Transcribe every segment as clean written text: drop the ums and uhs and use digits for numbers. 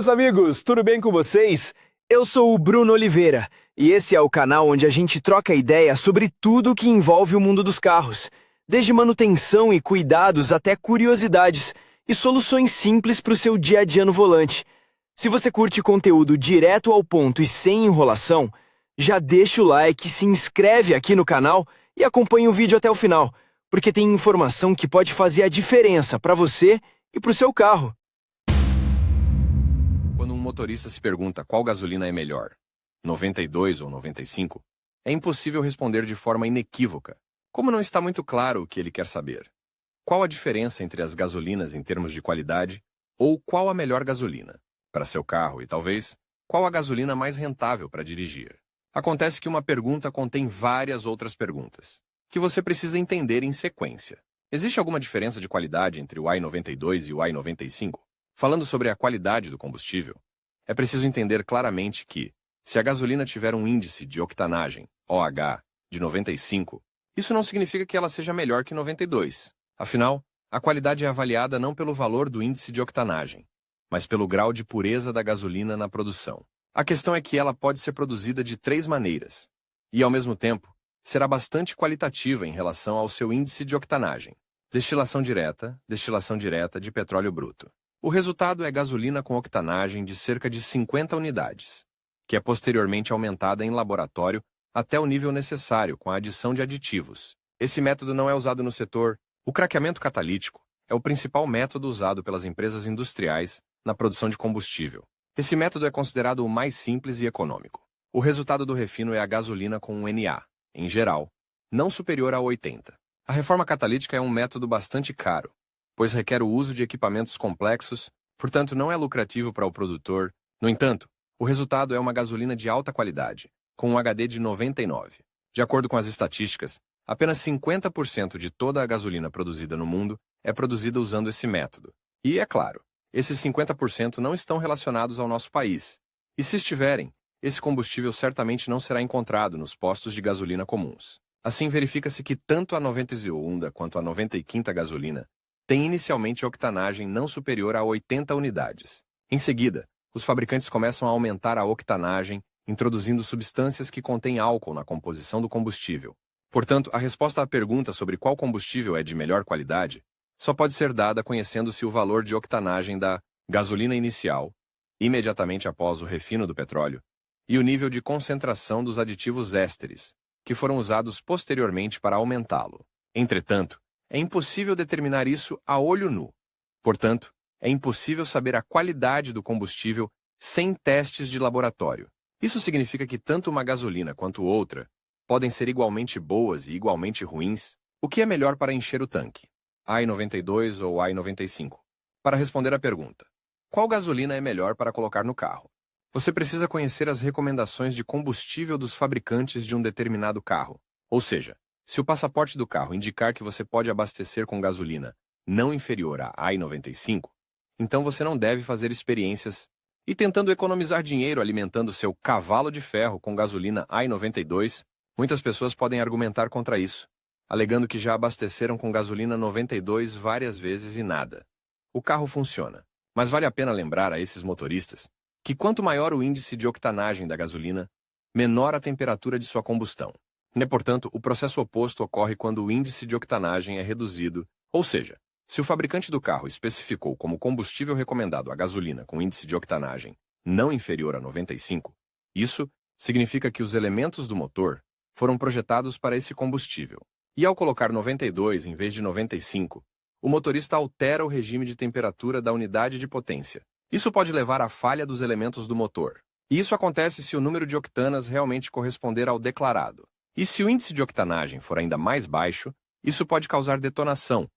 meus amigos, tudo bem com vocês? Eu sou o Bruno Oliveira e esse é o canal onde a gente troca ideia sobre tudo que envolve o mundo dos carros, desde manutenção e cuidados até curiosidades e soluções simples para o seu dia a dia no volante. Se você curte conteúdo direto ao ponto e sem enrolação, já deixa o like, se inscreve aqui no canal e acompanha o vídeo até o final, porque tem informação que pode fazer a diferença para você e para o seu carro. Quando um motorista se pergunta qual gasolina é melhor, 92 ou 95, é impossível responder de forma inequívoca, como não está muito claro o que ele quer saber. Qual a diferença entre as gasolinas em termos de qualidade ou qual a melhor gasolina para seu carro e, talvez, qual a gasolina mais rentável para dirigir? Acontece que uma pergunta contém várias outras perguntas, que você precisa entender em sequência. Existe alguma diferença de qualidade entre o i92 e o i95? Falando sobre a qualidade do combustível, é preciso entender claramente que, se a gasolina tiver um índice de octanagem, OH, de 95, isso não significa que ela seja melhor que 92. Afinal, a qualidade é avaliada não pelo valor do índice de octanagem, mas pelo grau de pureza da gasolina na produção. A questão é que ela pode ser produzida de 3 maneiras, e, ao mesmo tempo, será bastante qualitativa em relação ao seu índice de octanagem. Destilação direta de petróleo bruto. O resultado é gasolina com octanagem de cerca de 50 unidades, que é posteriormente aumentada em laboratório até o nível necessário com a adição de aditivos. Esse método não é usado no setor. O craqueamento catalítico é o principal método usado pelas empresas industriais na produção de combustível. Esse método é considerado o mais simples e econômico. O resultado do refino é a gasolina com um NA, em geral, não superior a 80. A reforma catalítica é um método bastante caro, pois requer o uso de equipamentos complexos, portanto não é lucrativo para o produtor. No entanto, o resultado é uma gasolina de alta qualidade, com um HD de 99. De acordo com as estatísticas, apenas 50% de toda a gasolina produzida no mundo é produzida usando esse método. E, é claro, esses 50% não estão relacionados ao nosso país. E se estiverem, esse combustível certamente não será encontrado nos postos de gasolina comuns. Assim, verifica-se que tanto a 92ª quanto a 95ª gasolina tem inicialmente octanagem não superior a 80 unidades. Em seguida, os fabricantes começam a aumentar a octanagem, introduzindo substâncias que contêm álcool na composição do combustível. Portanto, a resposta à pergunta sobre qual combustível é de melhor qualidade só pode ser dada conhecendo-se o valor de octanagem da gasolina inicial, imediatamente após o refino do petróleo, e o nível de concentração dos aditivos ésteres, que foram usados posteriormente para aumentá-lo. Entretanto, é impossível determinar isso a olho nu. Portanto, é impossível saber a qualidade do combustível sem testes de laboratório. Isso significa que tanto uma gasolina quanto outra podem ser igualmente boas e igualmente ruins. O que é melhor para encher o tanque? i92 ou i95? Para responder à pergunta, qual gasolina é melhor para colocar no carro? Você precisa conhecer as recomendações de combustível dos fabricantes de um determinado carro. Ou seja, se o passaporte do carro indicar que você pode abastecer com gasolina não inferior a i95, então você não deve fazer experiências e tentando economizar dinheiro alimentando seu cavalo de ferro com gasolina i92. Muitas pessoas podem argumentar contra isso, alegando que já abasteceram com gasolina 92 várias vezes e nada. O carro funciona, mas vale a pena lembrar a esses motoristas que quanto maior o índice de octanagem da gasolina, menor a temperatura de sua combustão. Portanto, o processo oposto ocorre quando o índice de octanagem é reduzido, ou seja, se o fabricante do carro especificou como combustível recomendado a gasolina com índice de octanagem não inferior a 95, isso significa que os elementos do motor foram projetados para esse combustível. E ao colocar 92 em vez de 95, o motorista altera o regime de temperatura da unidade de potência. Isso pode levar à falha dos elementos do motor. E isso acontece se o número de octanas realmente corresponder ao declarado. E se o índice de octanagem for ainda mais baixo, isso pode causar detonação,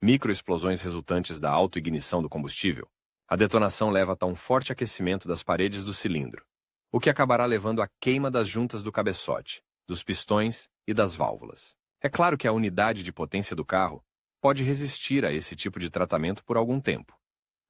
microexplosões resultantes da autoignição do combustível. A detonação leva a tão forte aquecimento das paredes do cilindro, o que acabará levando à queima das juntas do cabeçote, dos pistões e das válvulas. É claro que a unidade de potência do carro pode resistir a esse tipo de tratamento por algum tempo,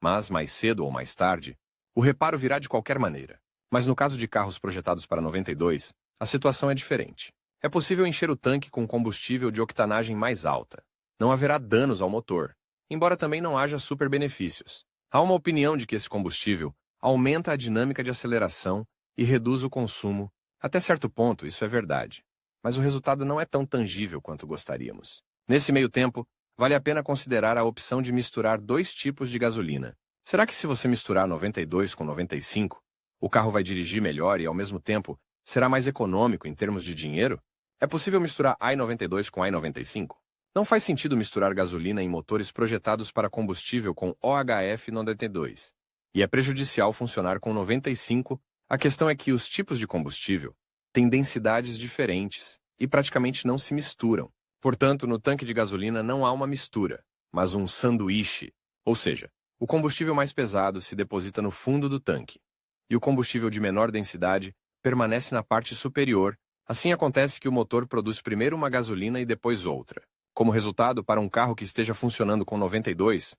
mas mais cedo ou mais tarde, o reparo virá de qualquer maneira. Mas no caso de carros projetados para 92, a situação é diferente. É possível encher o tanque com combustível de octanagem mais alta. Não haverá danos ao motor, embora também não haja superbenefícios. Há uma opinião de que esse combustível aumenta a dinâmica de aceleração e reduz o consumo. Até certo ponto, isso é verdade, mas o resultado não é tão tangível quanto gostaríamos. Nesse meio tempo, vale a pena considerar a opção de misturar dois tipos de gasolina. Será que se você misturar 92 com 95, o carro vai dirigir melhor e, ao mesmo tempo, será mais econômico em termos de dinheiro? É possível misturar i92 com i95? Não faz sentido misturar gasolina em motores projetados para combustível com OHF 92. E é prejudicial funcionar com 95. A questão é que os tipos de combustível têm densidades diferentes e praticamente não se misturam. Portanto, no tanque de gasolina não há uma mistura, mas um sanduíche, ou seja, o combustível mais pesado se deposita no fundo do tanque, e o combustível de menor densidade permanece na parte superior. Assim acontece que o motor produz primeiro uma gasolina e depois outra. Como resultado, para um carro que esteja funcionando com 92,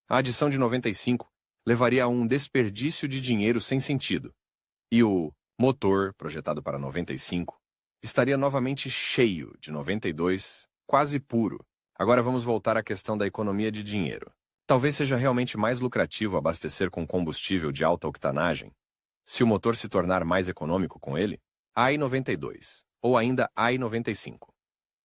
a adição de 95 levaria a um desperdício de dinheiro sem sentido. E o motor, projetado para 95, estaria novamente cheio de 92, quase puro. Agora vamos voltar à questão da economia de dinheiro. Talvez seja realmente mais lucrativo abastecer com combustível de alta octanagem, se o motor se tornar mais econômico com ele, i92, ou ainda i95.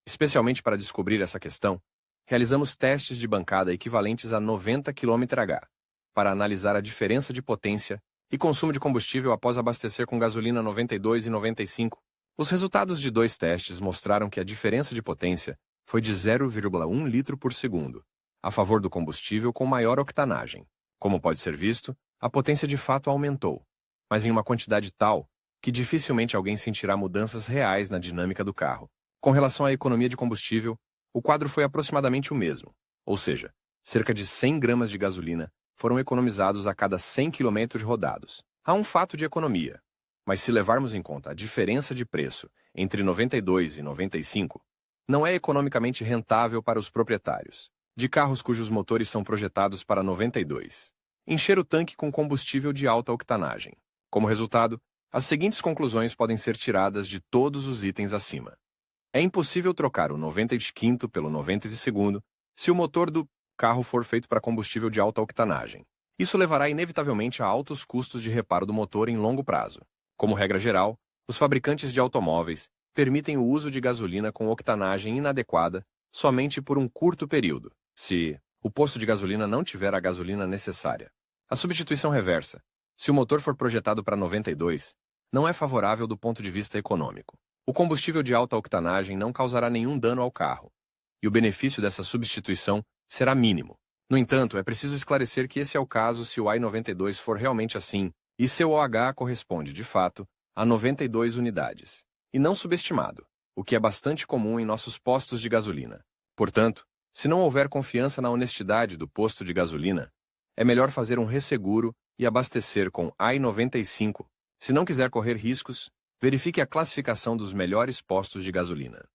Especialmente para descobrir essa questão, realizamos testes de bancada equivalentes a 90 km/h, para analisar a diferença de potência e consumo de combustível após abastecer com gasolina 92 e 95. Os resultados de dois testes mostraram que a diferença de potência foi de 0,1 litro por segundo, a favor do combustível com maior octanagem. Como pode ser visto, a potência de fato aumentou, mas em uma quantidade tal que dificilmente alguém sentirá mudanças reais na dinâmica do carro. Com relação à economia de combustível, o quadro foi aproximadamente o mesmo, ou seja, cerca de 100 gramas de gasolina foram economizados a cada 100 km rodados. Há um fato de economia, mas se levarmos em conta a diferença de preço entre 92 e 95, não é economicamente rentável para os proprietários de carros cujos motores são projetados para 92 encher o tanque com combustível de alta octanagem. Como resultado, as seguintes conclusões podem ser tiradas de todos os itens acima. É impossível trocar o 95 pelo 92 se o motor do carro for feito para combustível de alta octanagem. Isso levará inevitavelmente a altos custos de reparo do motor em longo prazo. Como regra geral, os fabricantes de automóveis permitem o uso de gasolina com octanagem inadequada somente por um curto período, se o posto de gasolina não tiver a gasolina necessária. A substituição reversa, se o motor for projetado para 92, não é favorável do ponto de vista econômico. O combustível de alta octanagem não causará nenhum dano ao carro, e o benefício dessa substituição será mínimo. No entanto, é preciso esclarecer que esse é o caso se o i92 for realmente assim, e seu OH corresponde, de fato, a 92 unidades, e não subestimado, o que é bastante comum em nossos postos de gasolina. Portanto, se não houver confiança na honestidade do posto de gasolina, é melhor fazer um resseguro e abastecer com i95. Se não quiser correr riscos, verifique a classificação dos melhores postos de gasolina.